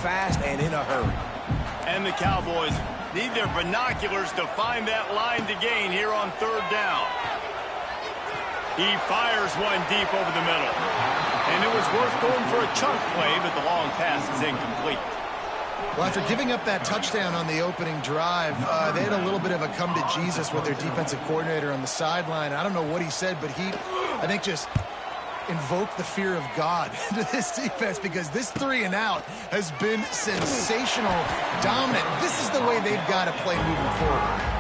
fast and in a hurry. And the Cowboys need their binoculars to find that line to gain here on third down. He fires one deep over the middle. And it was worth going for a chunk play, but the long pass is incomplete. Well, after giving up that touchdown on the opening drive, they had a little bit of a come to Jesus with their defensive coordinator on the sideline. I don't know what he said, but he, I think, just invoked the fear of God into this defense, because this 3-and-out has been sensational, dominant. This is the way they've got to play moving forward.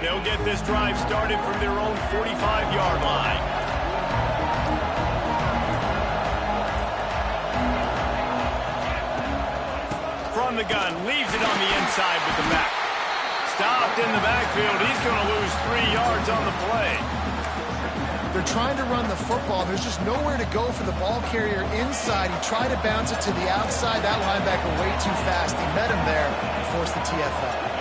They'll get this drive started from their own 45-yard line. From the gun, leaves it on the inside with the back. Stopped in the backfield. He's going to lose 3 yards on the play. They're trying to run the football. There's just nowhere to go for the ball carrier inside. He tried to bounce it to the outside. That linebacker way too fast. He met him there and forced the TFL.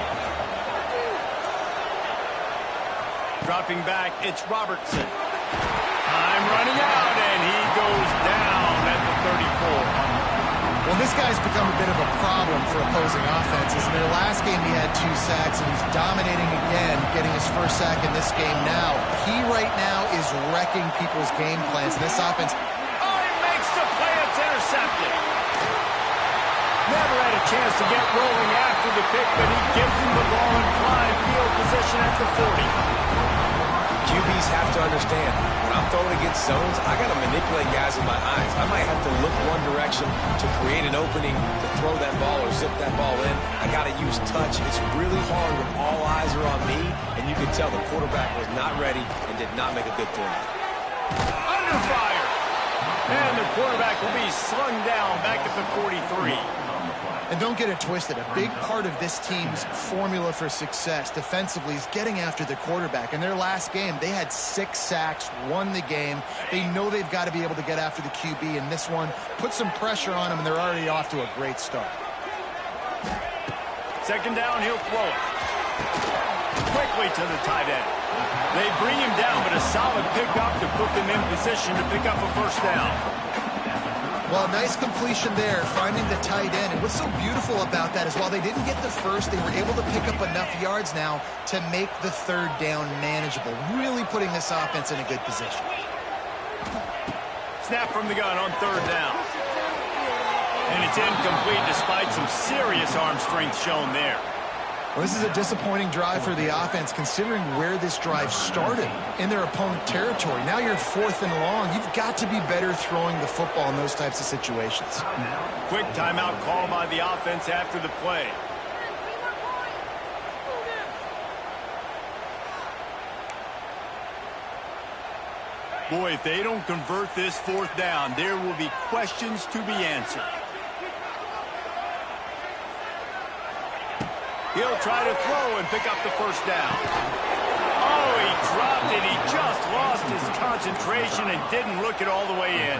Dropping back, it's Robertson. Time running out, and he goes down at the 34. Well, this guy's become a bit of a problem for opposing offenses. In their last game, he had 2 sacks, and he's dominating again, getting his first sack in this game now. He right now is wrecking people's game plans. This offense... Oh, he makes the play. It's intercepted. Never had a chance to get rolling after the pick, but he gives him the ball in prime field position at the 40. QBs have to understand, when I'm throwing against zones, I got to manipulate guys with my eyes. I might have to look one direction to create an opening to throw that ball or zip that ball in. I got to use touch. It's really hard when all eyes are on me, and you can tell the quarterback was not ready and did not make a good throw. Under fire. And the quarterback will be slung down back at the 43. And don't get it twisted. A big part of this team's formula for success defensively is getting after the quarterback. In their last game, they had 6 sacks, won the game. They know they've got to be able to get after the QB, and this one put some pressure on them, and they're already off to a great start. Second down, he'll throw it. Quickly to the tight end. They bring him down, but a solid pickup to put them in position to pick up a first down. Well, nice completion there, finding the tight end. And what's so beautiful about that is while they didn't get the first, they were able to pick up enough yards now to make the third down manageable, really putting this offense in a good position. Snap from the gun on third down. And it's incomplete despite some serious arm strength shown there. Well, this is a disappointing drive for the offense, considering where this drive started in their opponent territory. Now you're 4th and long. You've got to be better throwing the football in those types of situations. Quick timeout call by the offense after the play. Boy, if they don't convert this 4th down, there will be questions to be answered. He'll try to throw and pick up the first down. Oh, he dropped it. He just lost his concentration and didn't look it all the way in.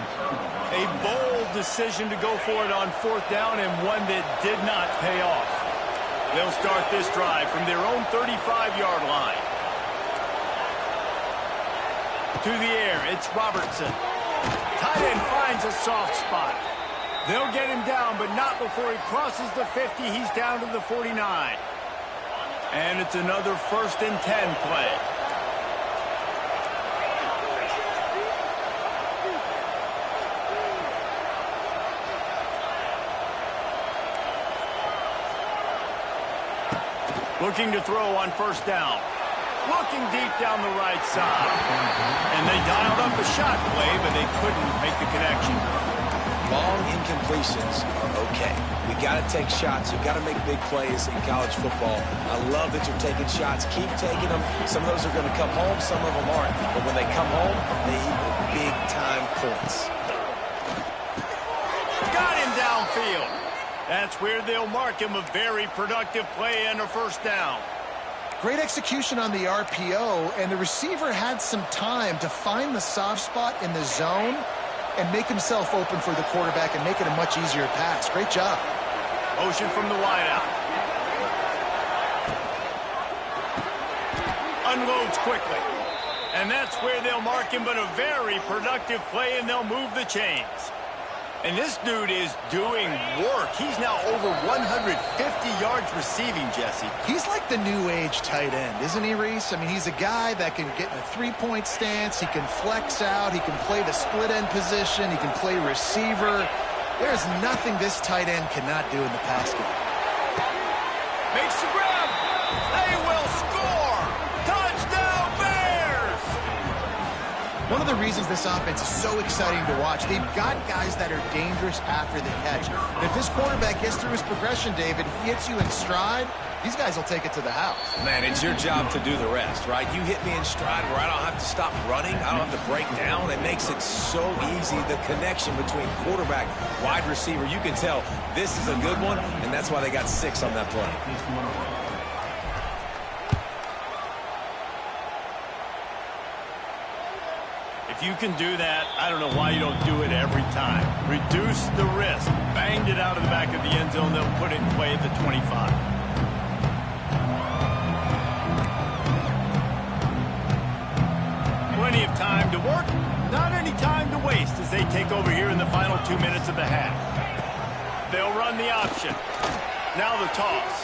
A bold decision to go for it on 4th down, and one that did not pay off. They'll start this drive from their own 35-yard line. To the air, it's Robertson. Tight end finds a soft spot. They'll get him down, but not before he crosses the 50. He's down to the 49. And it's another 1st and 10 play. Looking to throw on first down. Looking deep down the right side. And they dialed up a shot play, but they couldn't make the connection. Long incompletions are okay. We got to take shots. You got to make big plays in college football. I love that you're taking shots. Keep taking them. Some of those are going to come home. Some of them aren't. But when they come home, they equal big-time points. Got him downfield. That's where they'll mark him a very productive play and a first down. Great execution on the RPO, and the receiver had some time to find the soft spot in the zone and make himself open for the quarterback and make it a much easier pass. Great job. Motion from the wideout. Unloads quickly. And that's where they'll mark him, but a very productive play, and they'll move the chains. And this dude is doing work. He's now over 150 yards receiving, Jesse. He's like the new age tight end, isn't he, Reese? I mean, he's a guy that can get in a three-point stance. He can flex out. He can play the split end position. He can play receiver. There's nothing this tight end cannot do in the pass game. Makes the grab. They will score. Touchdown, Bears! One of the reasons this offense is so exciting to watch, they've got guys that are dangerous after the catch. And if this quarterback gets through his progression, David, he hits you in stride, these guys will take it to the house. Man, it's your job to do the rest, right? You hit me in stride where I don't have to stop running. I don't have to break down. It makes it so easy. The connection between quarterback, wide receiver, you can tell this is a good one, and that's why they got 6 on that play. If you can do that, I don't know why you don't do it every time. Reduce the risk. Banged it out of the back of the end zone. They'll put it in play at the 25. Plenty of time to work. Not any time to waste as they take over here in the final 2 minutes of the half. They'll run the option. Now the toss.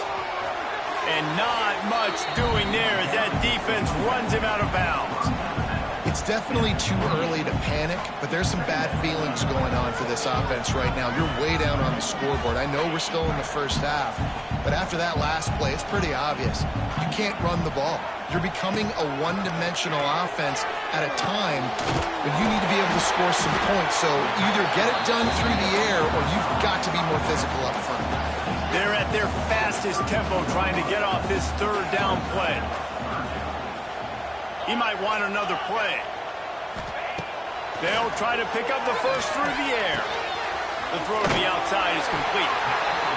And not much doing there as that defense runs him out of bounds. It's definitely too early to panic, but there's some bad feelings going on for this offense right now. You're way down on the scoreboard. I know we're still in the first half, but after that last play, it's pretty obvious. You can't run the ball. You're becoming a one-dimensional offense at a time when you need to be able to score some points. So either get it done through the air or you've got to be more physical up front. They're at their fastest tempo trying to get off this third down play. He might want another play. They'll try to pick up the first through the air. The throw to the outside is complete.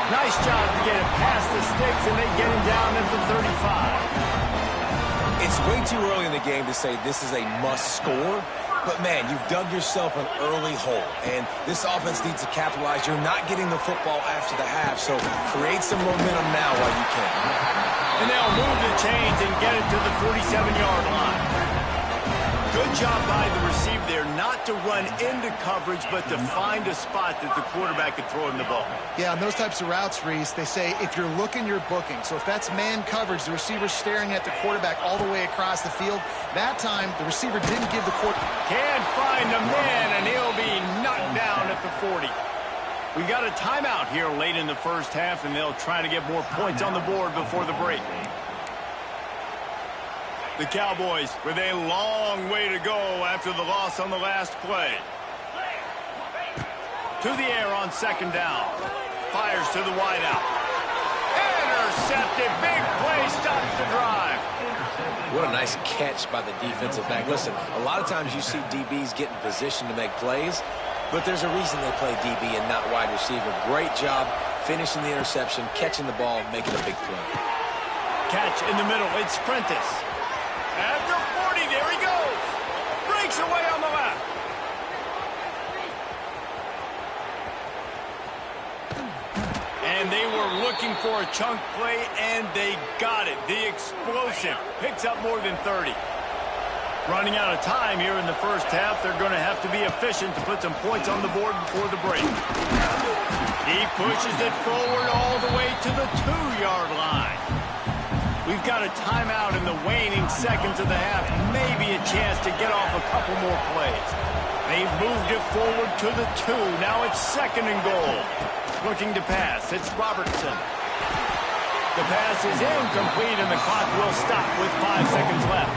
Nice job to get it past the sticks, and they get him down at the 35. It's way too early in the game to say this is a must score, but man, you've dug yourself an early hole, and this offense needs to capitalize. You're not getting the football after the half, so create some momentum now while you can. And they'll move the chains and get it to the 47-yard line. Good job by the receiver there not to run into coverage, but to find a spot that the quarterback could throw him the ball. Yeah, on those types of routes, Reese, they say if you're looking, you're booking. So if that's man coverage, the receiver's staring at the quarterback all the way across the field. That time, the receiver didn't give the quarterback. Can't find the man, and he'll be knocked down at the 40. We got a timeout here late in the first half, and they'll try to get more points on the board before the break. The Cowboys with a long way to go after the loss on the last play. To the air on second down. Fires to the wideout. Intercepted. Big play stops the drive. What a nice catch by the defensive back. Listen, a lot of times you see DBs get in position to make plays, but there's a reason they play DB and not wide receiver. Great job finishing the interception, catching the ball, making a big play. Catch in the middle. It's Prentice. At the 40, there he goes. Breaks away on the left. And they were looking for a chunk play, and they got it. The explosive picks up more than 30. Running out of time here in the first half. They're going to have to be efficient to put some points on the board before the break. He pushes it forward all the way to the 2-yard line. We've got a timeout in the waning seconds of the half. Maybe a chance to get off a couple more plays. They've moved it forward to the 2. Now it's second and goal. Looking to pass. It's Robertson. The pass is incomplete, and the clock will stop with 5 seconds left.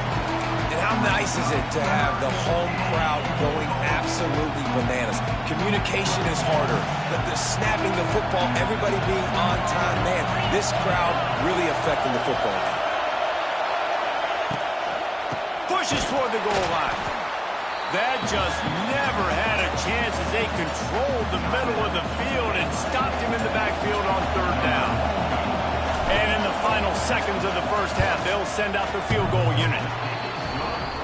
And how nice is it to have the home crowd going absolutely bananas? Communication is harder, but the snapping the football, everybody being on time, man, this crowd really affecting the football game. Pushes toward the goal line. That just never had a chance as they controlled the middle of the field and stopped him in the backfield on 3rd down. And in the final seconds of the first half, they'll send out the field goal unit.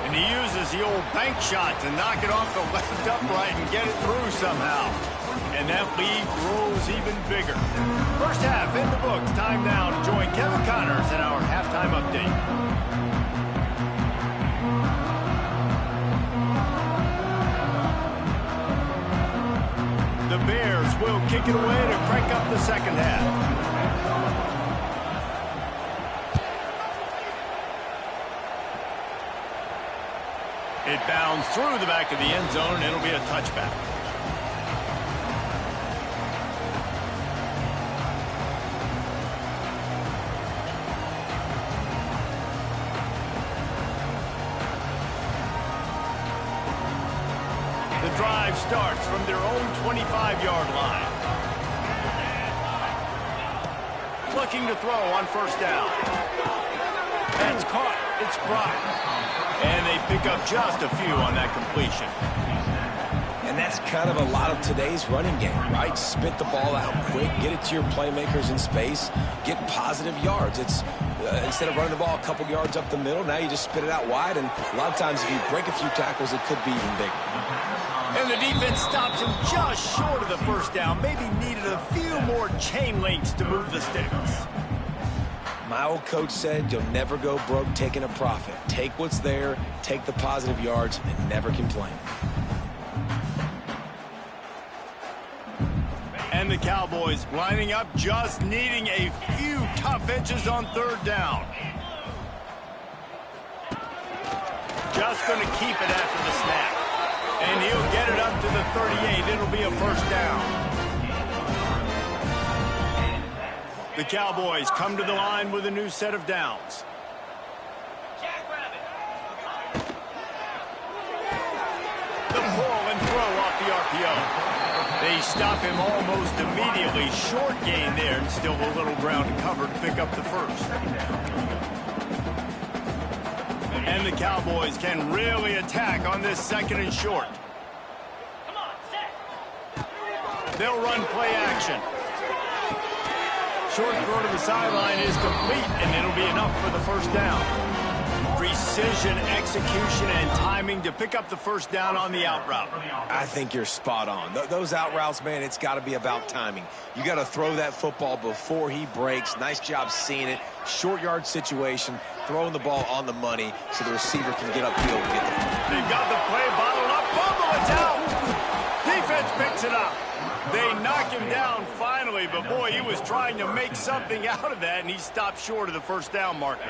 And he uses the old bank shot to knock it off the left upright and get it through somehow. And that lead grows even bigger. First half in the books. Time now to join Kevin Connors in our halftime update. The Bears will kick it away to crank up the second half. It bounds through the back of the end zone, and it'll be a touchback. The drive starts from their own 25-yard line. Looking to throw on 1st down. That's caught. It's brought. And they pick up just a few on that completion. And that's kind of a lot of today's running game, right? Spit the ball out quick, get it to your playmakers in space, get positive yards. It's instead of running the ball a couple yards up the middle, now you just spit it out wide, and a lot of times if you break a few tackles, it could be even bigger. And the defense stops him just short of the 1st down. Maybe needed a few more chain links to move the sticks. My old coach said you'll never go broke taking a profit. Take what's there, take the positive yards, and never complain. And the Cowboys lining up, just needing a few tough inches on 3rd down. Just going to keep it after the snap. And he'll get it up to the 38. It'll be a 1st down. The Cowboys come to the line with a new set of downs. The pull and throw off the RPO. They stop him almost immediately. Short gain there, and still a little ground to cover to pick up the 1st. And the Cowboys can really attack on this 2nd and short. They'll run play action. Short throw to the sideline is complete, and it'll be enough for the 1st down. Precision, execution, and timing to pick up the 1st down on the out route. I think you're spot on. Those out routes, man, it's got to be about timing. You got to throw that football before he breaks. Nice job seeing it. Short yard situation, throwing the ball on the money so the receiver can get upfield and get the ball. They've got the play bottled up. Bubble, it's out. Defense picks it up. They knock him down finally, but boy, he was trying to make something out of that, and he stopped short of the 1st down marker.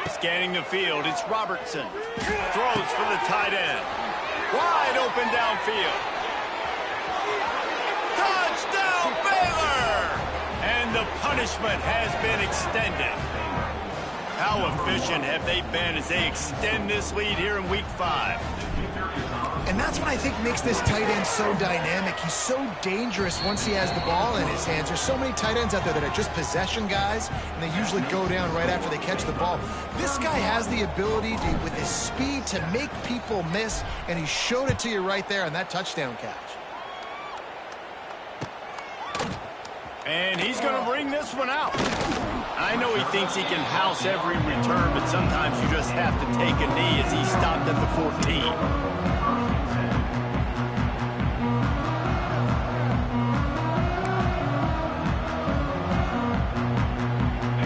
Scanning the field, it's Robertson. Throws for the tight end. Wide open downfield. Touchdown, Baylor! And the punishment has been extended. How efficient have they been as they extend this lead here in Week 5? And that's what I think makes this tight end so dynamic. He's so dangerous once he has the ball in his hands. There's so many tight ends out there that are just possession guys, and they usually go down right after they catch the ball. This guy has the ability to, with his speed, to make people miss, and he showed it to you right there on that touchdown catch. And he's going to bring this one out. I know he thinks he can house every return, but sometimes you just have to take a knee as he stopped at the 14.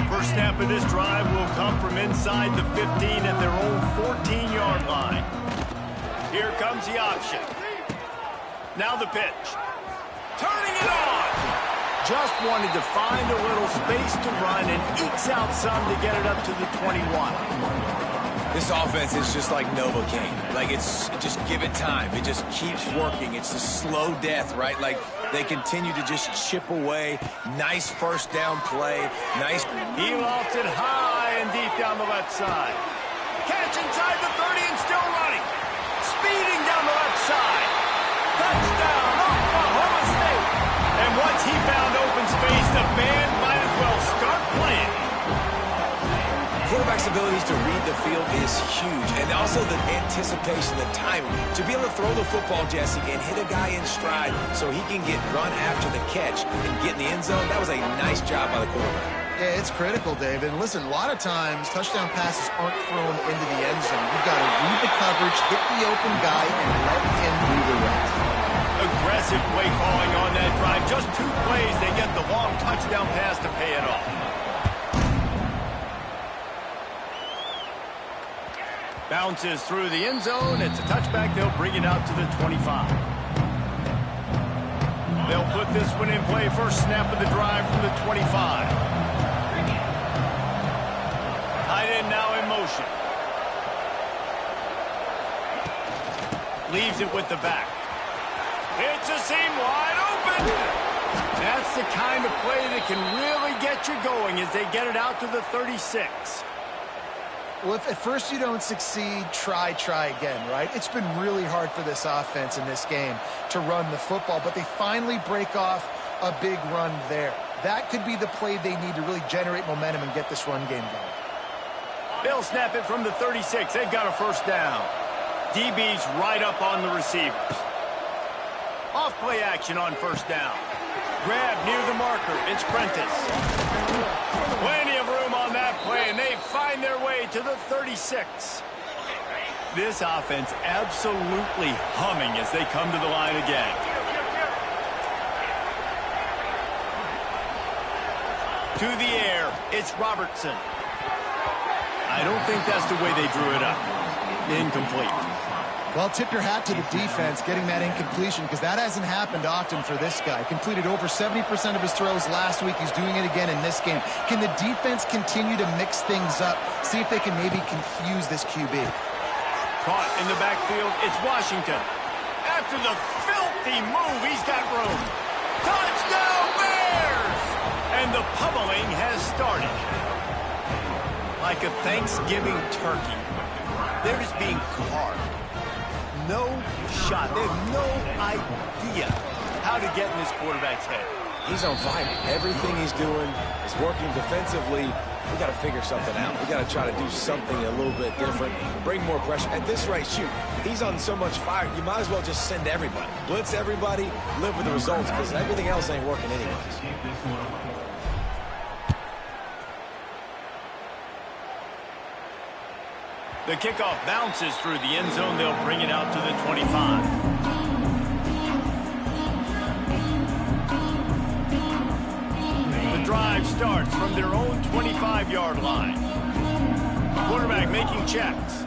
First snap of this drive will come from inside the 15 at their own 14-yard line. Here comes the option. Now the pitch. Turning it on. Just wanted to find a little space to run and ekes out some to get it up to the 21. This offense is just like Novocaine. Like, just give it time. It just keeps working. It's a slow death, right? Like, they continue to just chip away. Nice first down play. Nice. He lofts it high and deep down the left side. Catch inside the 30 and still running. Speeding down the left side. Touchdown, Oklahoma State. And once he found open space, the band might as well start playing. Quarterback's abilities to read the field is huge, and also the anticipation, the timing. To be able to throw the football, Jesse, and hit a guy in stride so he can get run after the catch and get in the end zone, that was a nice job by the quarterback. Yeah, it's critical, David. And listen, a lot of times touchdown passes aren't thrown into the end zone. You've got to read the coverage, hit the open guy, and let him do the rest. Aggressive play calling on that drive. Just 2 plays, they get the long touchdown pass to pay it off. Bounces through the end zone. It's a touchback. They'll bring it out to the 25. They'll put this one in play. First snap of the drive from the 25. Tight end now in motion. Leaves it with the back. It's a seam wide open. That's the kind of play that can really get you going as they get it out to the 36. Well, if at first you don't succeed, try again, right? It's been really hard for this offense in this game to run the football, but they finally break off a big run there. That could be the play they need to really generate momentum and get this run game going. They'll snap it from the 36. They've got a first down. DB's right up on the receivers. Off play action on first down. Grab near the marker. It's Prentice. Plenty of room on that play, and they find their way to the 36. This offense absolutely humming as they come to the line again. To the air, it's Robertson. I don't think that's the way they drew it up. Incomplete. Well, tip your hat to the defense getting that incompletion, because that hasn't happened often for this guy. Completed over 70% of his throws last week. He's doing it again in this game. Can the defense continue to mix things up? See if they can maybe confuse this QB. Caught in the backfield, it's Washington. After the filthy move, he's got room. Touchdown Bears! And the pummeling has started. Like a Thanksgiving turkey, they're just being carved. No shot. They have no idea how to get in this quarterback's head. He's on fire. Everything he's doing is working defensively. We got to figure something out. We got to try to do something a little bit different, bring more pressure. At this rate, shoot, he's on so much fire, you might as well just send everybody. Blitz everybody, live with the results, because everything else ain't working anyways. The kickoff bounces through the end zone. They'll bring it out to the 25. The drive starts from their own 25-yard line. Quarterback making checks.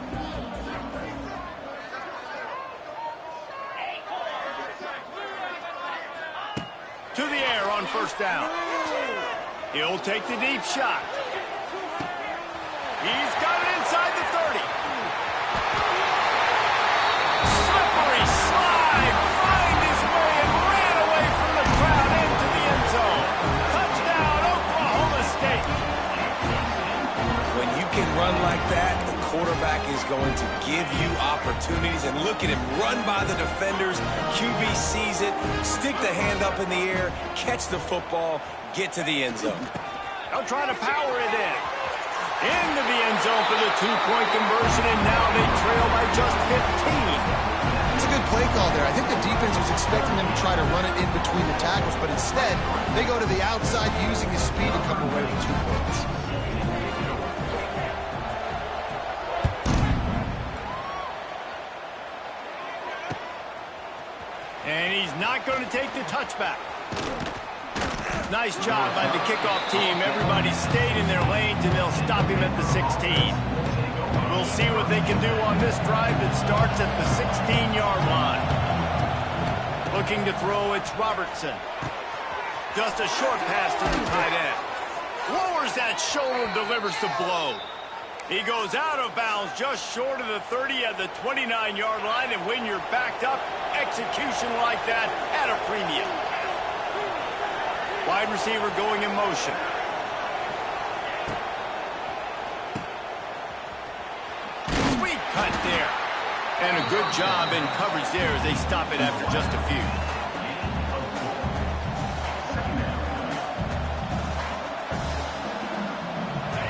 To the air on first down. He'll take the deep shot. He's got it inside the 30. Slippery slide, find his way and ran away from the crowd into the end zone. Touchdown, Oklahoma State. When you can run like that, the quarterback is going to give you opportunities. And look at him run by the defenders. QB sees it, stick the hand up in the air, catch the football, get to the end zone. They'll try to power it in. Into the end zone for the 2-point conversion, and now they trail by just 15. It's a good play call there. I think the defense was expecting them to try to run it in between the tackles, but instead, they go to the outside using his speed to come away with 2 points. And he's not going to take the touchback. Nice job by the kickoff team. Everybody stayed in their lanes, and they'll stop him at the 16. We'll see what they can do on this drive that starts at the 16-yard line. Looking to throw, it's Robertson. Just a short pass to the tight end. Lowers that shoulder, delivers the blow. He goes out of bounds just short of the 30 at the 29-yard line, and when you're backed up, execution like that at a premium. Wide receiver going in motion. Sweet cut there. And a good job in coverage there as they stop it after just a few.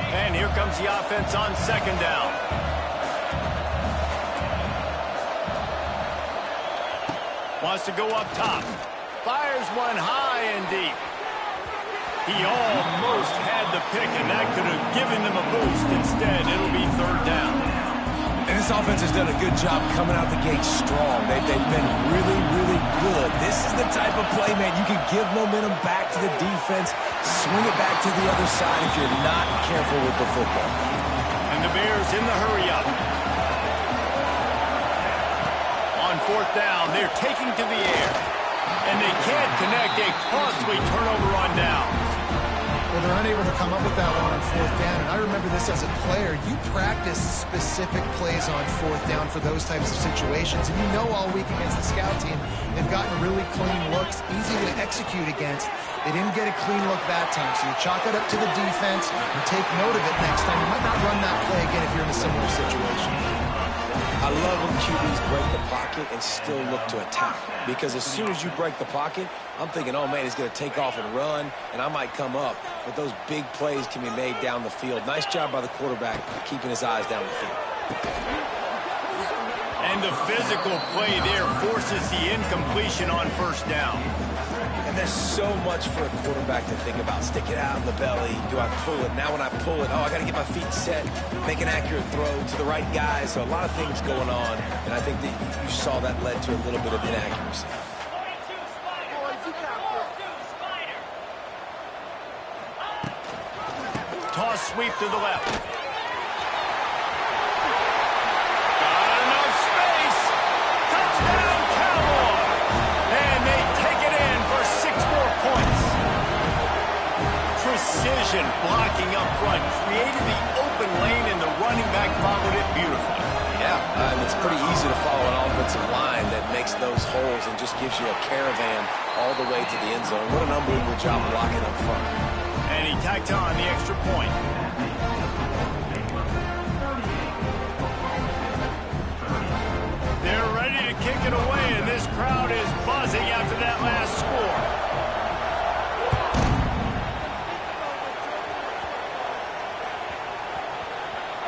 And here comes the offense on second down. Wants to go up top. Fires one high and deep. He almost had the pick, and that could have given them a boost. Instead, it'll be third down. And this offense has done a good job coming out the gate strong. They've been really, really good. This is the type of play, man, you can give momentum back to the defense, swing it back to the other side if you're not careful with the football. And the Bears in the hurry-up. On fourth down, they're taking to the air. And they can't connect a costly turnover on downs. Well, they're unable to come up with that one on fourth down. And I remember this as a player. You practice specific plays on fourth down for those types of situations. And you know all week against the scout team, they've gotten really clean looks, easy to execute against. They didn't get a clean look that time. So you chalk it up to the defense and take note of it next time. You might not run that play again if you're in a similar situation. I love when QBs break the pocket and still look to attack. Because as soon as you break the pocket, I'm thinking, oh, man, he's going to take off and run, and I might come up. But those big plays can be made down the field. Nice job by the quarterback keeping his eyes down the field. And the physical play there forces the incompletion on first down. And there's so much for a quarterback to think about. Stick it out in the belly. Do I pull it? Now when I pull it, oh, I got to get my feet set, make an accurate throw to the right guy. So a lot of things going on, and I think that you saw that led to a little bit of inaccuracy. Toss sweep to the left. Precision blocking up front, created the open lane, and the running back followed it beautifully. Yeah, it's pretty easy to follow an offensive line that makes those holes and just gives you a caravan all the way to the end zone. What an unbelievable job blocking up front. And he tacked on the extra point. They're ready to kick it away, and this crowd is buzzing after that last score.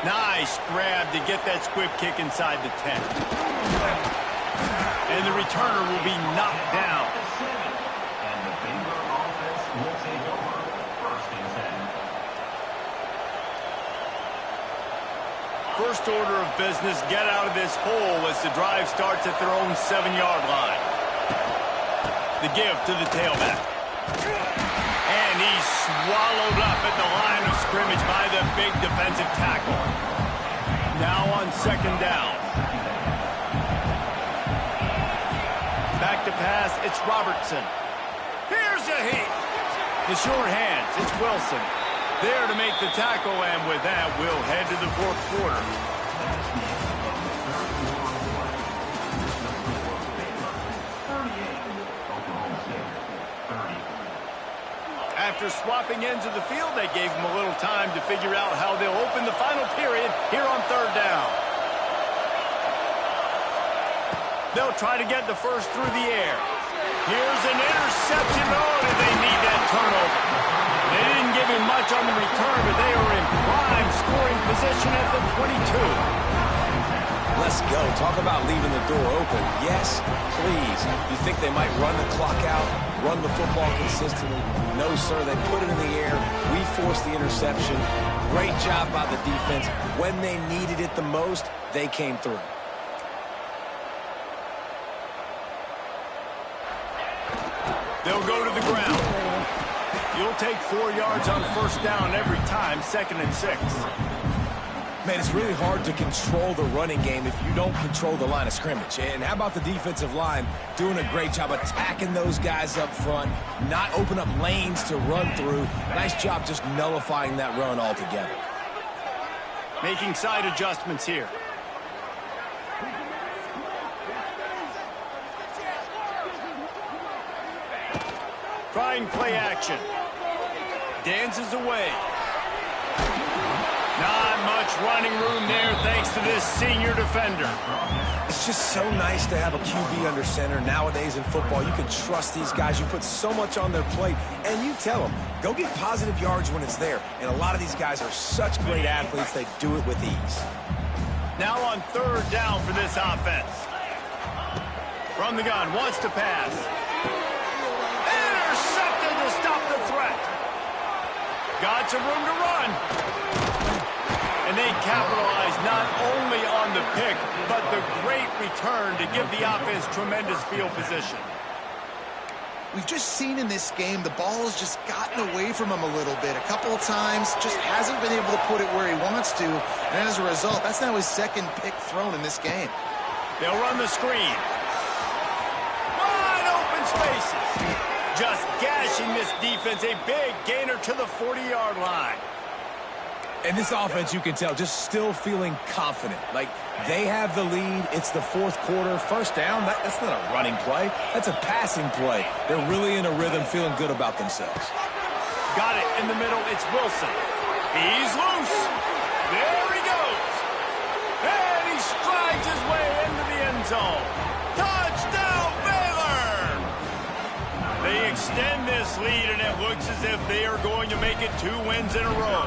Nice grab to get that squib kick inside the 10. And the returner will be knocked down. And the Baylor offense will take over first and 10. First order of business, get out of this hole as the drive starts at their own 7-yard line. The give to the tailback. And he's swallowed up at the line of scrimmage by the big defensive tackle. Now on second down. Back to pass, it's Robertson. Here's a heat. The short hands, it's Wilson. There to make the tackle, and with that, we'll head to the fourth quarter. After swapping ends of the field, they gave them a little time to figure out how they'll open the final period here on third down. They'll try to get the first through the air. Here's an interception. Oh, did they need that turnover? They didn't give him much on the return, but they are in prime scoring position at the 22. Let's go. Talk about leaving the door open. Yes, please. You think they might run the clock out, run the football consistently? No, sir. They put it in the air. We forced the interception. Great job by the defense. When they needed it the most, they came through. They'll go to the ground. You'll take 4 yards on first down every time, 2nd and 6. Man, it's really hard to control the running game if you don't control the line of scrimmage. And how about the defensive line doing a great job attacking those guys up front, not open up lanes to run through. Nice job just nullifying that run altogether. Making side adjustments here. Trying play action. Dances away. Not much running room there thanks to this senior defender. It's just so nice to have a QB under center. Nowadays in football, you can trust these guys. You put so much on their plate, and you tell them, go get positive yards when it's there. And a lot of these guys are such great athletes, they do it with ease. Now on third down for this offense. From the gun, wants to pass. Intercepted to stop the threat. Got some room to run. And they capitalize not only on the pick, but the great return to give the offense tremendous field position. We've just seen in this game the ball has just gotten away from him a little bit. A couple of times, just hasn't been able to put it where he wants to. And as a result, that's now his second pick thrown in this game. They'll run the screen. Wide open spaces. Just gashing this defense. A big gainer to the 40-yard line. And this offense, you can tell, just still feeling confident. Like, they have the lead. It's the fourth quarter. First down, that's not a running play. That's a passing play. They're really in a rhythm, feeling good about themselves. Got it in the middle. It's Wilson. He's loose. There he goes. And he strides his way into the end zone. Touchdown, Baylor! They extend this lead, and it looks as if they are going to make it 2 wins in a row.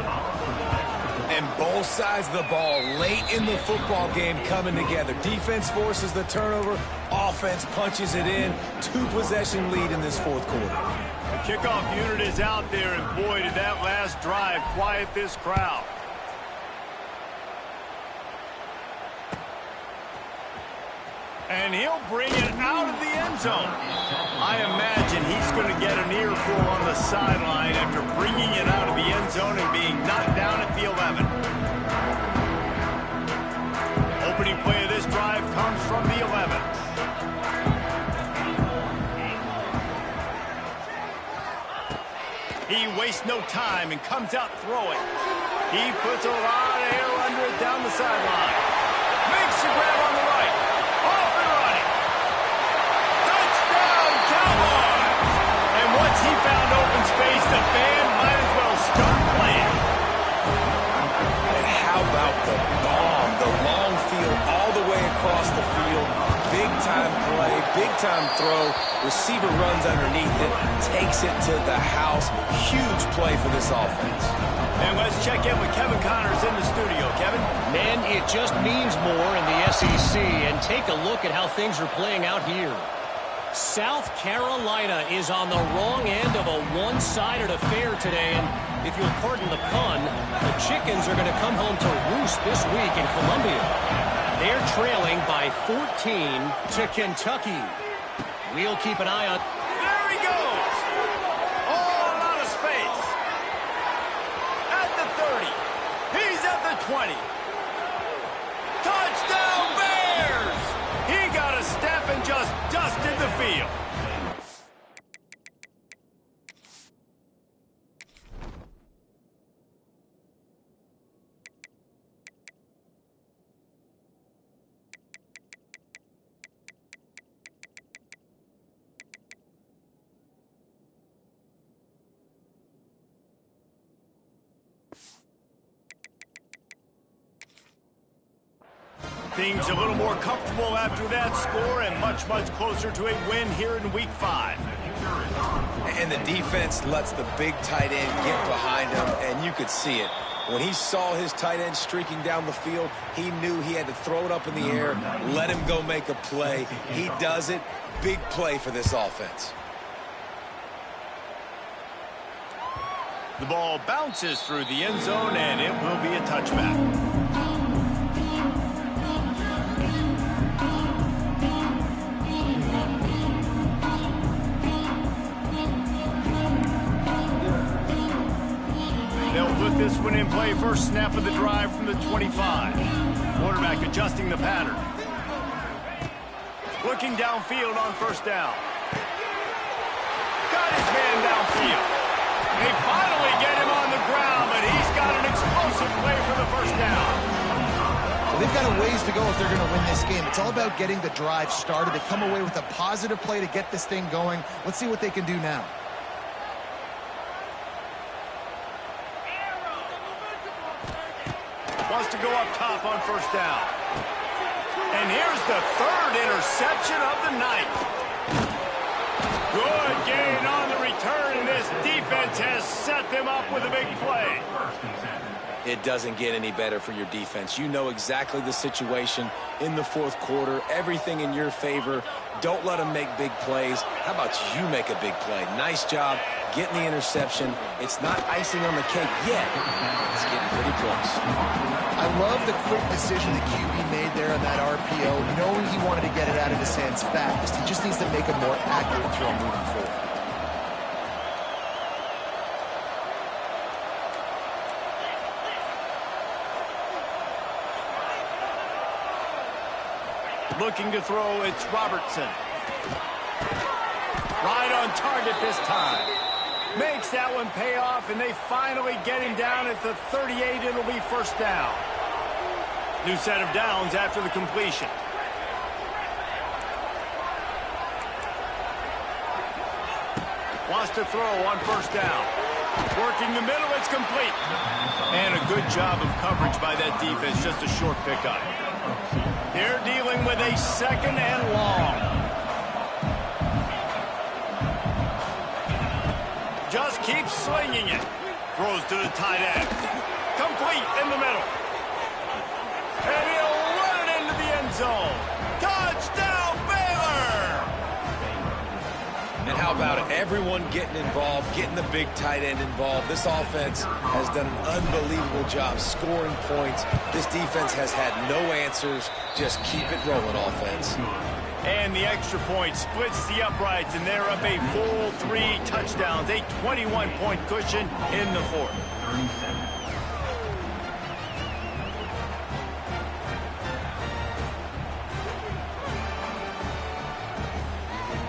And both sides of the ball late in the football game coming together. Defense forces the turnover. Offense punches it in. 2-possession lead in this fourth quarter. The kickoff unit is out there, and boy, did that last drive quiet this crowd. And he'll bring it out of the end zone. I imagine he's going to get an earful on the sideline after bringing it out of the end zone and being knocked down at the 11. Opening play of this drive comes from the 11. He wastes no time and comes out throwing. He puts a lot of air under it down the sideline. Makes the grab on the right. Off and running. Touchdown, Cowboys! And once he found open space, the band might as well start playing. And how about the bomb? The long field all the way across the field. Big-time play, big-time throw. Receiver runs underneath it, takes it to the house. Huge play for this offense. And let's check in with Kevin Connors in the studio. Kevin? Man, it just means more in the SEC. And take a look at how things are playing out here. South Carolina is on the wrong end of a one-sided affair today. And if you'll pardon the pun, the chickens are going to come home to roost this week in Columbia. They're trailing by 14 to Kentucky. We'll keep an eye on... There he goes! All out of space. At the 30. He's at the 20. Touchdown, Bears! He got a step and just dusted the field. Things a little more comfortable after that score and much, much closer to a win here in Week 5. And the defense lets the big tight end get behind him, and you could see it. When he saw his tight end streaking down the field, he knew he had to throw it up in the air, let him go make a play. He does it. Big play for this offense. The ball bounces through the end zone, and it will be a touchback. They'll put this one in play first snap of the drive from the 25. Quarterback adjusting the pattern. Looking downfield on first down. Got his man downfield. They finally get him on the ground, but he's got got an explosive play for the first down. Well, they've got a ways to go if they're going to win this game. It's all about getting the drive started. They come away with a positive play to get this thing going. Let's see what they can do now. Wants to go up top on first down. And here's the third interception of the night. Good gain on the return, and this defense has set them up with a big play. It doesn't get any better for your defense. You know exactly the situation in the fourth quarter, everything in your favor. Don't let them make big plays. How about you make a big play? Nice job getting the interception. It's not icing on the cake yet. It's getting pretty close. I love the quick decision the QB made there on that RPO, knowing he wanted to get it out of his hands fast. He just needs to make a more accurate throw moving forward. Looking to throw, it's Robertson. Right on target this time. Makes that one pay off, and they finally get him down at the 38. It'll be first down. New set of downs after the completion. Wants to throw on first down. Working the middle, it's complete. And a good job of coverage by that defense, just a short pickup. They're dealing with a second and long. Just keeps slinging it. Throws to the tight end. Complete in the middle. And he'll run it into the end zone. Touchdown, Baylor! And how about it? Everyone getting involved, getting the big tight end involved. This offense has done an unbelievable job scoring points. This defense has had no answers. Just keep it rolling, offense. And the extra point splits the uprights, and they're up a full 3 touchdowns, a 21-point cushion in the fourth.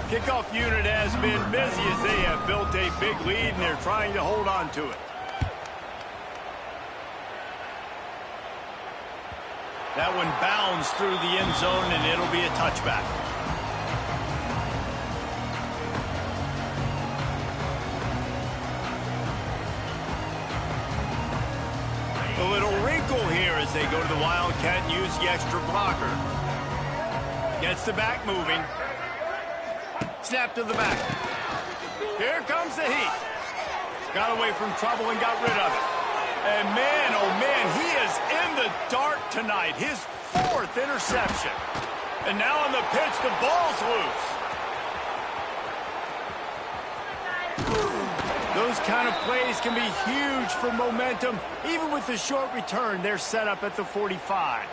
Kickoff unit has been busy as they have built a big lead, and they're trying to hold on to it. That one bounds through the end zone, and it'll be a touchback. A little wrinkle here as they go to the Wildcat and use the extra blocker. Gets the back moving. Snap to the back. Here comes the heat. Got away from trouble and got rid of it. And man, oh man, he is in the dark tonight. His 4th interception. And now on the pitch, the ball's loose. Those kind of plays can be huge for momentum. Even with the short return, they're set up at the 45.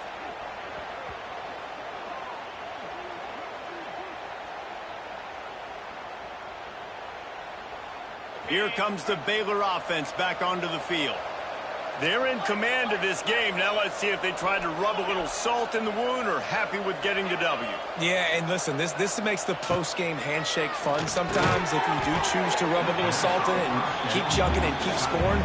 Here comes the Baylor offense back onto the field. They're in command of this game. Now let's see if they try to rub a little salt in the wound or happy with getting the W. Yeah, and listen, this makes the post-game handshake fun sometimes. If you do choose to rub a little salt in it and keep chugging and keep scoring,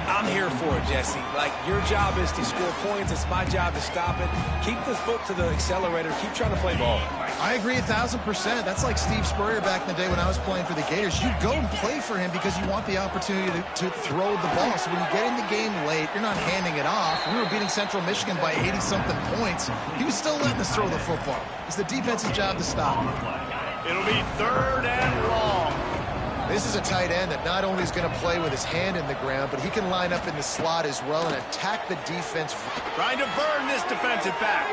I'm here for it, Jesse. Like, your job is to score points. It's my job to stop it. Keep the foot to the accelerator. Keep trying to play ball. I agree 1,000%. That's like Steve Spurrier back in the day when I was playing for the Gators. You go and play for him because you want the opportunity to throw the ball. So when you get in the game late, you're not handing it off. We were beating Central Michigan by 80-something points. He was still letting us throw the football. It's the defense's job to stop him. It'll be 3rd and long. This is a tight end that not only is going to play with his hand in the ground, but he can line up in the slot as well and attack the defense. Trying to burn this defensive back.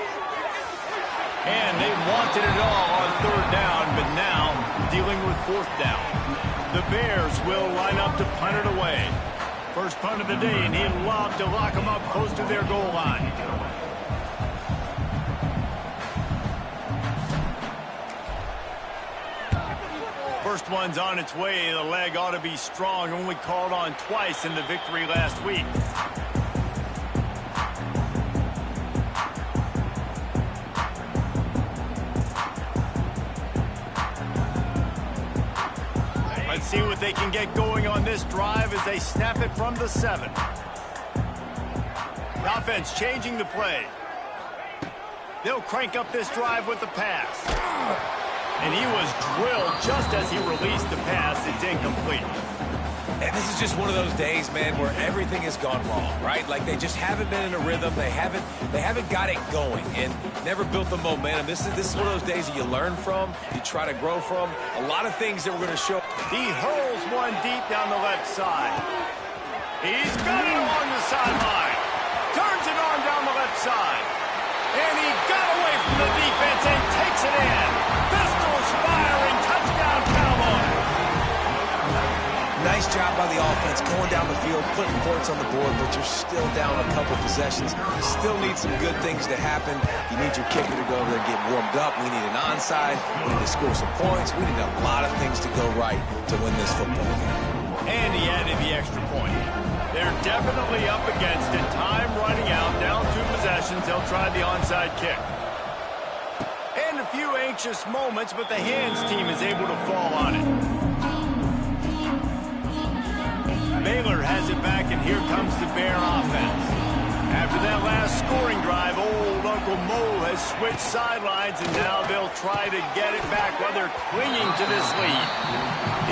And they wanted it all on 3rd down, but now dealing with 4th down. The Bears will line up to punt it away. First punt of the day, and he'd love to lock them up close to their goal line. First one's on its way. The leg ought to be strong. Only called on twice in the victory last week. Let's see what they can get going on this drive as they snap it from the 7. defense changing the play. They'll crank up this drive with the pass. And he was drilled just as he released the pass. It's incomplete. And this is just one of those days, man, where everything has gone wrong, right? Like they just haven't been in a rhythm. They haven't got it going and never built the momentum. This is one of those days that you learn from, you try to grow from. A lot of things that we're going to show. He hurls one deep down the left side. He's got it along the sideline. Turns it on down the left side. And he got away from the defense and takes it in. Pistols firing. Touchdown, Cowboys. Nice job by the offense going down the field, putting points on the board, but you're still down a couple possessions. You still need some good things to happen. You need your kicker to go over there and get warmed up. We need an onside. We need to score some points. We need a lot of things to go right to win this football game. And he added the extra point. They're definitely up against it. Time running out. Down 2 possessions. They'll try the onside kick. And a few anxious moments, but the hands team is able to fall on it. Baylor has it back, and here comes the Bear offense. After that last scoring drive, old Uncle Mo has switched sidelines, and now they'll try to get it back while they're clinging to this lead.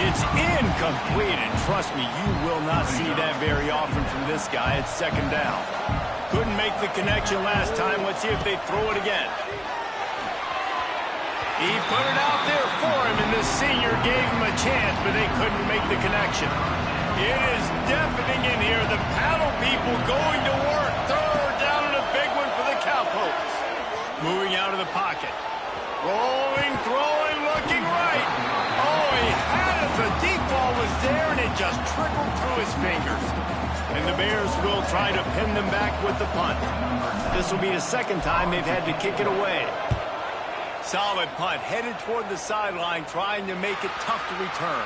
It's incomplete, and trust me, you will not see that very often from this guy. It's second down. Couldn't make the connection last time. Let's see if they throw it again. He put it out there for him, and the senior gave him a chance, but they couldn't make the connection. It is deafening in here. The paddle people going to work. Third down and a big one for the Cowpokes. Moving out of the pocket. Rolling, throwing, looking right. Oh, he had it. The deep ball was there, and it just trickled through his fingers. And the Bears will try to pin them back with the punt. This will be the second time they've had to kick it away. Solid punt, headed toward the sideline, trying to make it tough to return.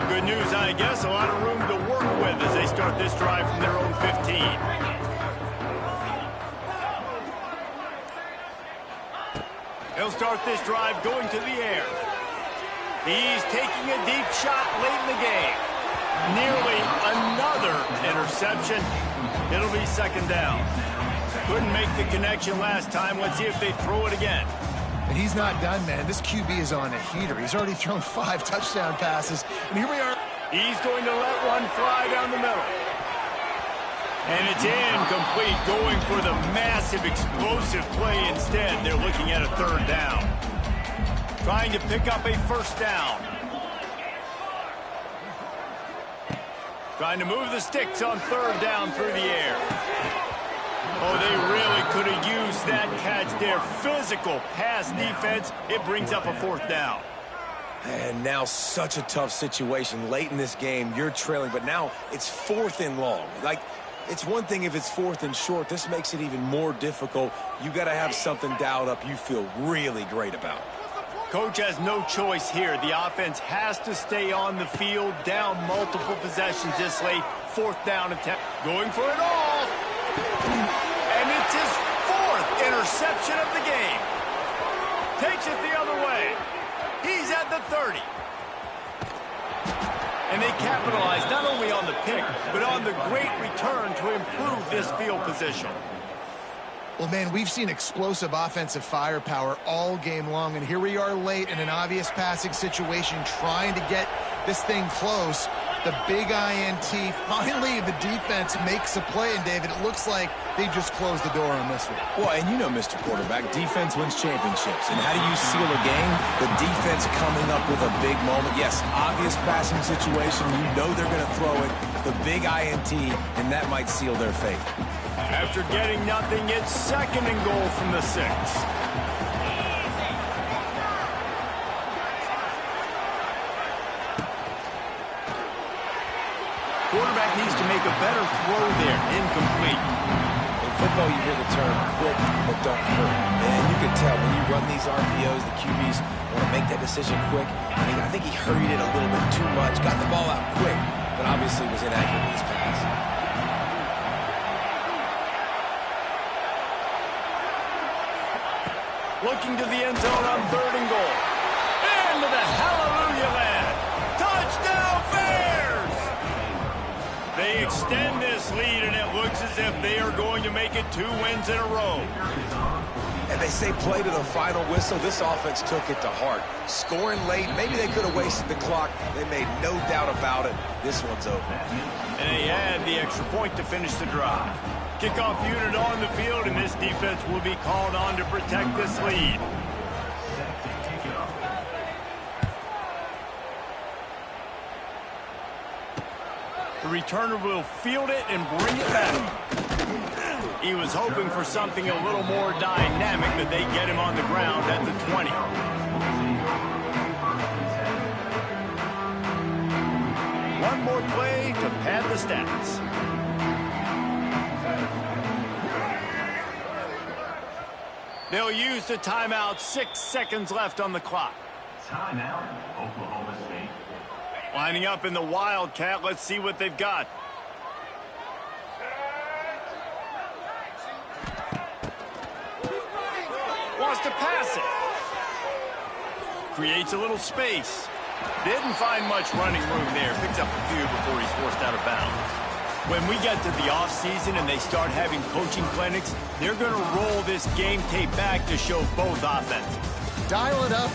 Good news, I guess. A lot of room to work with as they start this drive from their own 15. He'll start this drive going to the air. He's taking a deep shot late in the game. Nearly another interception. It'll be second down. Couldn't make the connection last time. Let's see if they throw it again. And he's not done, man. This QB is on a heater. He's already thrown 5 touchdown passes. And here we are. He's going to let one fly down the middle. And it's incomplete, going for the massive explosive play instead. They're looking at a third down. Trying to pick up a first down. Trying to move the sticks on third down through the air. Oh, they really could have used that catch there. Physical pass defense. It brings up a fourth down. And now such a tough situation. Late in this game, you're trailing, but now it's 4th and long. Like, it's one thing if it's 4th and short. This makes it even more difficult. You got to have something dialed up you feel really great about. Coach has no choice here. The offense has to stay on the field, down multiple possessions this late. 4th down attempt. Going for it all. And it's his 4th interception of the game. Takes it the other way. He's at the 30. And they capitalize not only on the pick, but on the great return to improve this field position. Well, man, we've seen explosive offensive firepower all game long, and here we are late in an obvious passing situation trying to get this thing close. The big INT. Finally, the defense makes a play, and David, it looks like they just closed the door on this one. Well, and you know, Mr. Quarterback, defense wins championships. And how do you seal a game? The defense coming up with a big moment. Yes, obvious passing situation. You know they're going to throw it. The big INT, and that might seal their fate. After getting nothing, it's 2nd and goal from the 6. Quarterback needs to make a better throw there. Incomplete. In football, you hear the term quick but don't hurry. And you can tell when you run these RPOs, the QBs want to make that decision quick. I think he hurried it a little bit too much, got the ball out quick, but obviously was inaccurate in his pass. Looking to the end zone on 3rd and goal. Into the hallelujah land. Touchdown Bears! They extend this lead, and it looks as if they are going to make it 2 wins in a row. And they say play to the final whistle. This offense took it to heart. Scoring late, maybe they could have wasted the clock. They made no doubt about it. This one's over. And they add the extra point to finish the drive. Kickoff unit on the field, and this defense will be called on to protect this lead. The returner will field it and bring it back. He was hoping for something a little more dynamic, but they get him on the ground at the 20. One more play to pad the stats. They'll use the timeout. 6 seconds left on the clock. Timeout, Oklahoma State. Lining up in the Wildcat. Let's see what they've got. Wants to pass it. Creates a little space. Didn't find much running room there. Picks up a few before he's forced out of bounds. When we get to the offseason and they start having coaching clinics, they're going to roll this game tape back to show both offenses. Dial it up.